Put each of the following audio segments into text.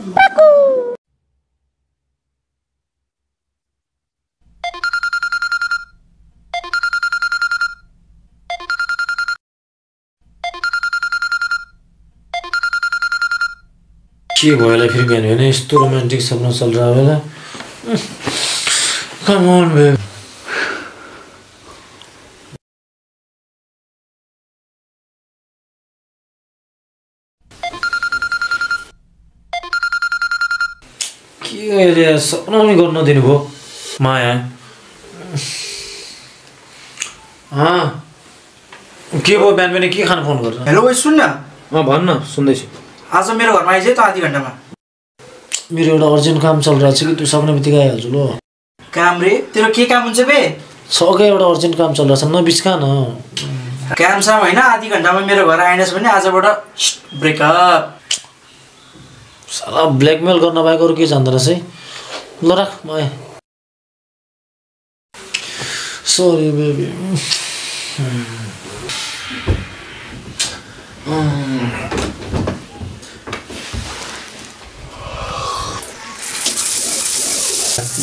के भयो होला फेरि बिहान होइन यस्तो रोमान्टिक सपना चल रहा होला कम ऑन बेबी के अहिले सपना पनि गर्न नदिनु भयो माया के भयो बिहान बिहान के खान फोन गर्छ हेलो भाइ सुन न भन्न सुन्दैछु आज मेरो घरमा आइज त आधी घन्टामा मेरो एउटा अर्जेन्ट काम चलिरहेको छ कि तँ सक्ने बित्तिकै आइहाल्छु ल काम रे तेरो के काम हुन्छ बे सकै एउटा अर्जेन्ट काम चलिरहेको छ नबिस्का न काम साम होइन आधी घन्टामा मेरो घर आइनस् भने आजबाट ब्रेकअप साला ब्ल्याकमेल गर्न बाहेक अरू के जान्दो रहेछ है ल राख म आएँ सरी बेबी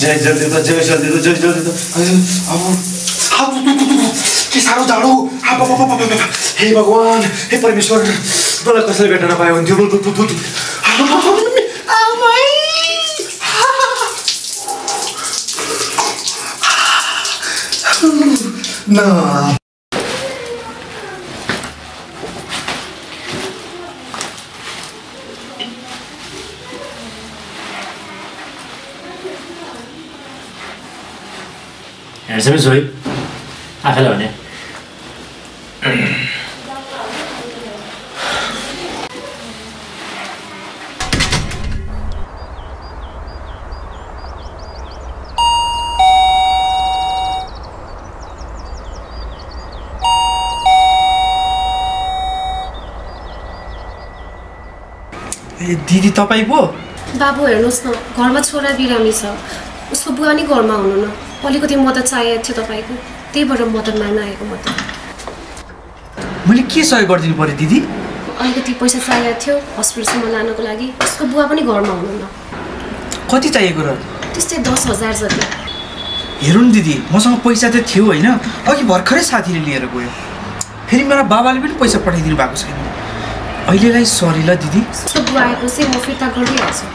जय जल्दी तो जय जल्दी तो जय जल्दी तो अब के साह्रो जाडो हे भगवान हे परमेश्वर मलाई कसैले भेट्न नपाए हुन्थ्यो न हेर्छ छोरी आफैलाई भने दिदी तपाईँ पो बाबु हेर्नुहोस् न घरमा छोरा बिरामी छ उसको बुवा नि घरमा हुनु न अलिकति मद्दत चाहिएको थियो तपाईँको त्यही भएर मद्दत माग्न आएको म त मैले के सहयोग गरिदिनु पर्यो दिदी अलिकति पैसा चाहिएको थियो हस्पिटलसम्म लानको लागि उसको बुवा पनि घरमा हुनु न कति चाहिएको र त्यस्तै 10,000 जति हेर्नु नि दिदी मसँग पैसा त थियो होइन अघि भर्खरै साथीले लिएर गयो फेरि मेरा बाबाले पनि पैसा पठाइदिनु भएको छैन अहिलेलाई सरी ल दिदी उसको बुवा आएपछि म फिर्ता गरिदिइहाल्छु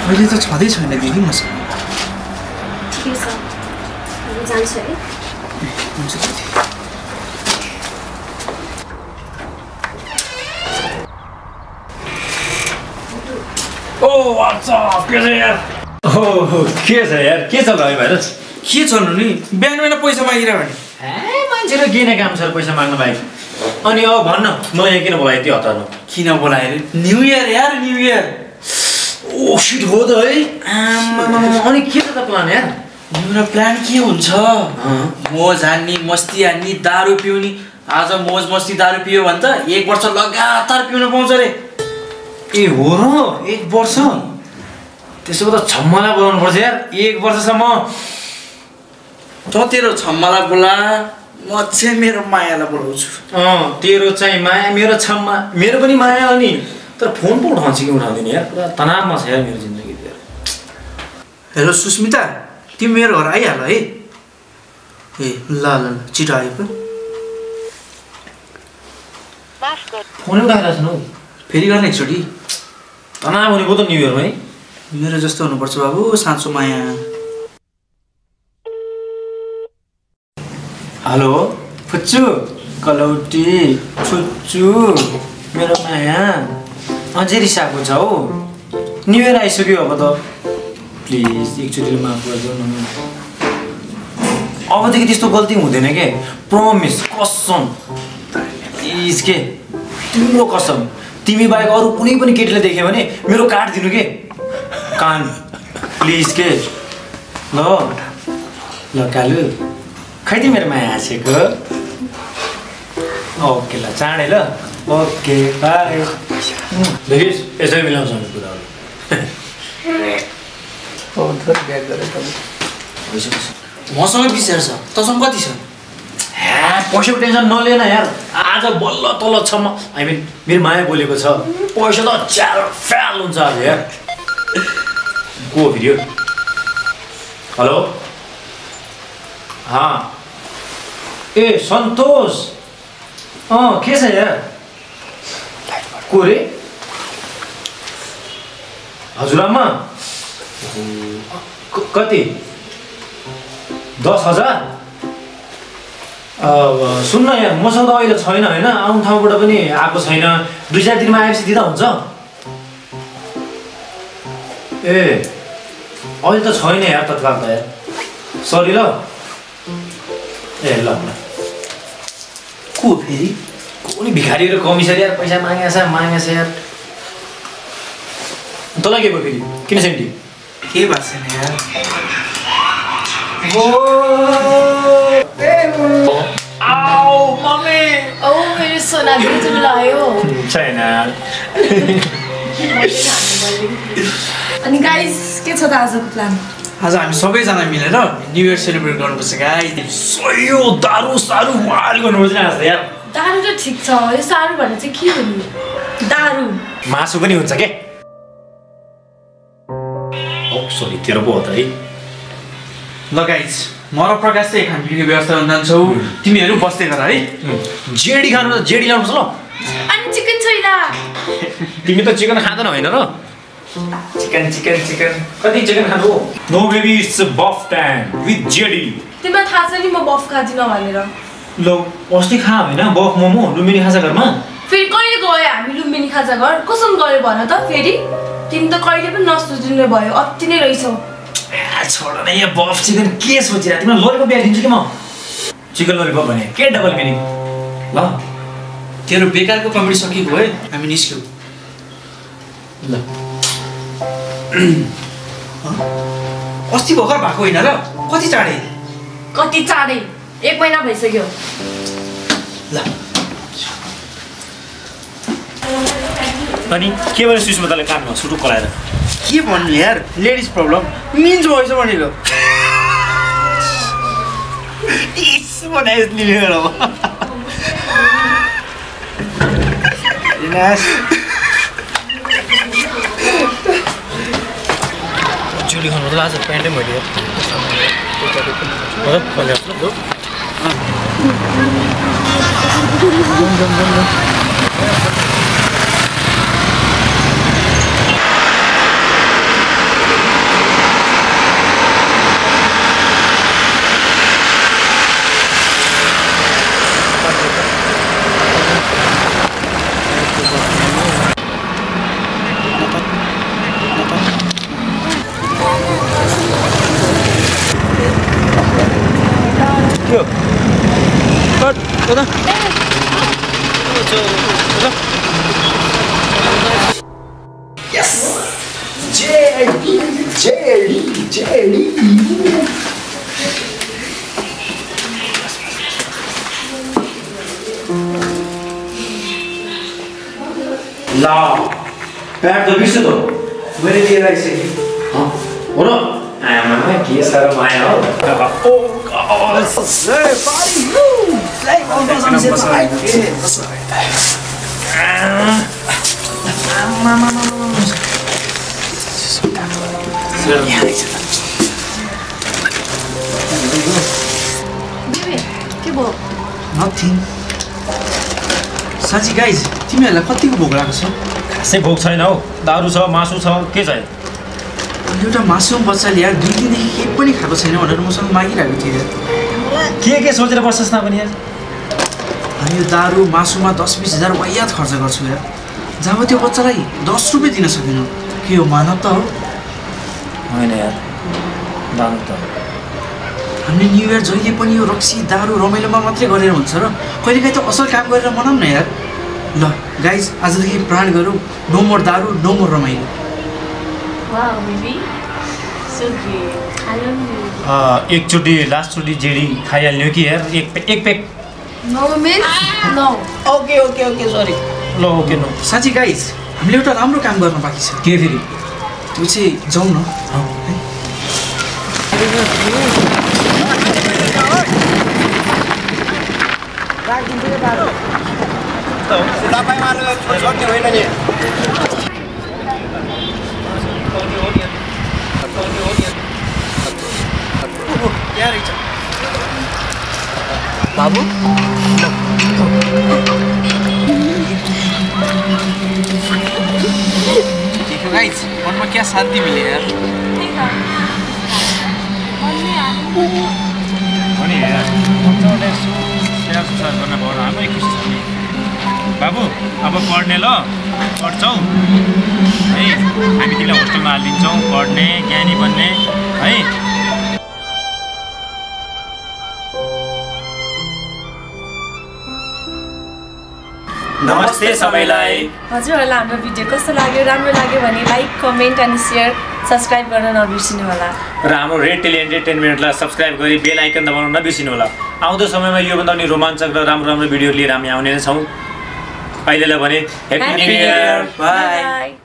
अहिले त छँदै छैन दिदी मसँग ठिकै छ जान्छ है हुन्छ दिदी ओ अच्छा के छ यार के छ यार के चल रह्यो भाइ के चल्नु नि बिहान बिहान पैसा मागिरह्यो भने मान्छेले के नै काम छ पैसा माग्नु बाहेक अनि अब भन्न म यहाँ किन बोलाएँ त्यो हतार्नु किन बोलाए रे न्यू इयर यार न्यू इयर ओ सिट हो त है अनि के छ त प्लान यार मेरो प्लान के हुन्छ मोज हान्ने मस्ती हान्ने दारू पिउने आज मोज मस्ती दारू पियो भने त 1 वर्ष लगातार पिउन पाउँछ रे ए हो र 1 वर्ष त्यसो त छम्मालाई बोलाउनु पर्छ यार 1 वर्षसम्म त तेरो छम्मालाई बोला म चाहिँ मेरो मायालाई बोलाउँछु तेरो चाहिँ माया मेरो छम्मा मेरो पनि माया अनि तर फोन पो उठाउँछ कि उठाउँदैन यार पुरा तनावमा छ यार मेरो जिन्दगी यार हेलो सुस्मिता तिमी मेरो घर आइहाल है ए ल ल छिटो आयो पो फोनै उठाइरहेको छैन हौ फेरि गर्ने एकचोटि तनाव हुने पो त न्यु इयरमा है मेरो जस्तो हुनुपर्छ बाबु साँचो माया हेलो फुच्चु कलौटी फुच्चु मेरो माया अझै रिसाएको छ हौ न्यु इयर आइसक्यो अब त प्लिज एकचोटि माफ गरिदिनु न अबदेखि त्यस्तो गल्ती हुँदैन के प्रमिस कसम प्लिज के तिम्रो कसम तिमी बाहेक अरू कुनै पनि केटीले देख्यो भने मेरो काट दिनु के कान प्लिज के ल ल कालु खै त मेरो माया हाँसेको ओके ल चाँडै ल ओके बाई देखिस् यसै मिलाउँछ नि कुराहरू मसँग 20,000 छ तसँग कति छ पैसाको टेन्सन नलिएन यार आज बल्ल तल्ल छम्म आई मिन मेरो माया बोलेको छ पैसा त च्यार फ्याल हुन्छ आज यार को भिडियो हेलो हाँ ए सन्तोष के छ यार को रे हजुरआमा कति 10,000 सुन्न यार मसँग त अहिले छैन होइन आउनु ठाउँबाट पनि आएको छैन 2-4 दिनमा आएपछि दिँदा हुन्छ ए अहिले त छैन यार तत्काल त यार सरी ल ए ल को फेरि कुनै भिखारीहरू कमिसरी यार पैसा मागेछ यार तँलाई के भयो फेरि किन सेन्टी के भएको छैन यार आओ मम्मी मेरो सोना दिदी लायो छैन अनि गाइस के छ त आजको प्लान आज हामी सबैजना मिलेर न्यू इयर सेलिब्रेट गर्नुपर्छ गाइस सयो दारु सारु वाल गर्नुपर्छ आज यार दारु त ठिक छ यो सारु भन्ने चाहिँ के हो नि दारु मासु पनि हुन्छ के ओ सरी तेरो पो हो त है ल गाइस म र प्रकाश चाहिँ खानपिनको व्यवस्था गर्न जान्छौ तिमीहरू बस्दै गर है जेडी खानु त जेडी ल्याउनुपर्छ ल अनि चिकन छैन तिमी त चिकन खाँदैन होइन र चिकन कति चिकन खानु no baby it's buff time with JD तिमीलाई थाहा छ नि म बफ खाँदिनँ भनेर ल अस्ति खा होइन बफ मोमो लुम्बिनी खाजा घरमा फेरि कहिले गयो हामी लुम्बिनी खाजा घर कसम गयो भन त फेरि तिमी त कहिले पनि नसोचिने भयो अति नै रहेछौ छोड न यहाँ बफ चिकन के सोचिरहेको तिमीलाई लोलीपप ल्याइदिन्छु कि म चिकन लोलीपप भने के डबल मिनिङ ल तेरो बेकारको कमेडी सकिएको है हामी निस्क्यौँ ल अस्ति भर्खर भएको होइन र कति चाँडै 1 महिना भइसक्यो ल अनि के भने सुस्मिताले कानमा सुटु कलाएर के भन्नु यार लेडिज प्रब्लम मिन्स भएछ भनेको यसो बनाएछ नि मेरो चुली खानु त आज प्यान्टै मैले Jerry. ला प्याड त बिर्स्यो त मैले लिएर आइसकेँ हो र आमामा के साह्रो माया हो के भयो नथिङ साँच्ची गाइज तिमीहरूलाई कतिको भोक लागेको छ खासै भोक छैन हौ दारु छ मासु छ के चाहियो एउटा मासुम बच्चाले यार 2 दिनदेखि केही पनि खाएको छैन भनेर मसँग मागिरहेको थियो के सोचेर बस्छस् न पनि यार अनि यो दारु मासुमा 10-20 हजार वायात खर्च गर्छु यार जब त्यो बच्चालाई 10 रुपियाँ दिन सकिनँ के हो मानव त हो होइन यार दाम त हामीले न्यू इयर जहिले पनि यो रक्सी दारु रमाइलोमा मात्रै गरेर हुन्छ र कहिलेकाहीँ त असल काम गरेर मनाउँ न यार ल गाइज आजदेखि प्राण गरौँ नो मोर दारु नो मोर रमाइलो wow baby so great I love you एकचोटि लास्टचोटि जेडी खाइहाल्यो कि यार एक peg no means no okay okay okay sorry ल ओके नो साँच्ची गाइज हामीले एउटा राम्रो काम गर्न बाँकी छ के फेरि त्यो चाहिँ जाउँ न बाबु देखो गाइस मनमा क्या शान्ति मिले यार अनि गर्न पाउनु हाम्रै खुसी छ नि बाबु अब पढ्ने ल पढ्छौ है हामी तिमीलाई होस्टेलमा हालिदिन्छौँ पढ्ने ज्ञानी बन्ने है नमस्ते सबैलाई हजुरहरूलाई हाम्रो भिडियो कस्तो लाग्यो राम्रो लाग्यो भने लाइक कमेन्ट अनि सेयर सब्सक्राइब गर्न नबिर्सिनु होला र हाम्रो रेड टेली एन्टरटेनमेन्टलाई सब्सक्राइब गरी बेल आइकन दबाउन नबिर्सिनु होला आउँदो समयमा योभन्दा पनि रोमाञ्चक र राम्रो भिडियो लिएर हामी आउने नै छौँ अहिलेलाई भने ह्याप्पी न्यू इयर बाई